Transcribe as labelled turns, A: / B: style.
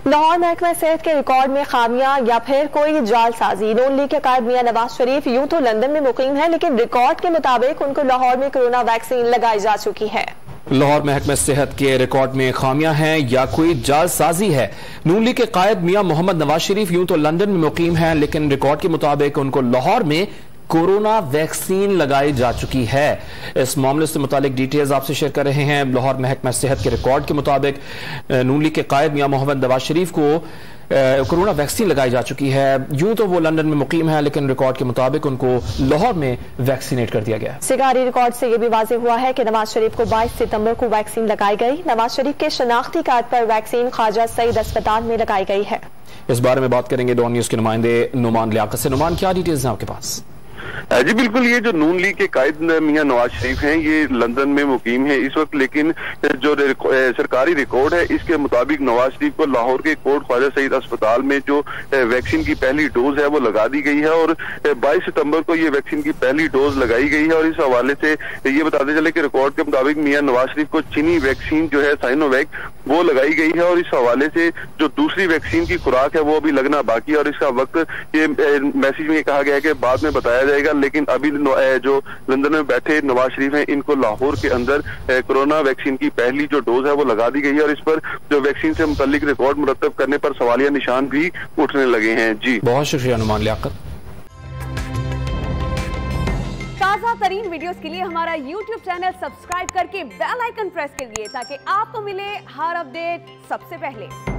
A: लाहौर महकमा सेहत के रिकॉर्ड में खामियां या फिर कोई जालसाजी। नून लीग के कायद मियां नवाज शरीफ यूं तो लंदन में मुकीम है, लेकिन रिकॉर्ड के मुताबिक उनको लाहौर में कोरोना वैक्सीन लगाई जा चुकी है।
B: लाहौर महकमा सेहत के रिकॉर्ड में खामियां हैं या कोई जालसाजी है। नून लीग के कायद मियां मोहम्मद नवाज शरीफ यूं तो लंदन में मुकीम है, लेकिन रिकॉर्ड के मुताबिक उनको लाहौर में कोरोना वैक्सीन लगाई जा चुकी है। इस मामले से मुतालिक डिटेल्स आपसे शेयर कर रहे हैं। लाहौर महकमा सेहत के रिकॉर्ड के मुताबिक नून लीग के कायद मियां मोहम्मद नवाज शरीफ को कोरोना वैक्सीन लगाई जा चुकी है। यूं तो वो लंदन में मुकीम है, लेकिन रिकॉर्ड के मुताबिक उनको लाहौर में वैक्सीनेट कर दिया गया।
A: सिगारी रिकॉर्ड से यह भी वाज़ेह हुआ है कि नवाज शरीफ को 22 सितंबर को वैक्सीन लगाई गई। नवाज शरीफ के शनाख्ती कार्ड पर वैक्सीन ख्वाजा सईद अस्पताल में लगाई गई है।
B: इस बारे में बात करेंगे डॉन न्यूज के नुमाइंदे नुमान लियाकत से। नुमान, क्या डिटेल्स हैं आपके पास?
C: जी बिल्कुल, ये जो नून लीग के कायद मियां नवाज शरीफ हैं ये लंदन में मुकीम है इस वक्त, लेकिन जो सरकारी रिकॉर्ड है इसके मुताबिक नवाज शरीफ को लाहौर के कोट ख्वाजा सईद अस्पताल में जो वैक्सीन की पहली डोज है वो लगा दी गई है और 22 सितंबर को ये वैक्सीन की पहली डोज लगाई गई है। और इस हवाले से ये बताते चले कि रिकॉर्ड के मुताबिक मियां नवाज शरीफ को चीनी वैक्सीन जो है साइनोवैक वो लगाई गई है और इस हवाले से जो दूसरी वैक्सीन की खुराक है वो अभी लगना बाकी है और इसका वक्त ये मैसेज में कहा गया है कि बाद में बताया जाएगा। लेकिन अभी जो लंदन में बैठे नवाज शरीफ हैं इनको लाहौर के अंदर कोरोना वैक्सीन की पहली जो डोज है वो लगा दी गई है और इस पर जो वैक्सीन से मुतालिक रिकॉर्ड मुरतब करने पर सवालिया निशान भी उठने लगे हैं। जी
B: बहुत शुक्रिया नुमान लियाकत।
D: ताज़ा तरीन वीडियोस के लिए हमारा YouTube चैनल सब्सक्राइब करके बेल आइकन प्रेस करिए ताकि आपको मिले हर अपडेट सबसे पहले।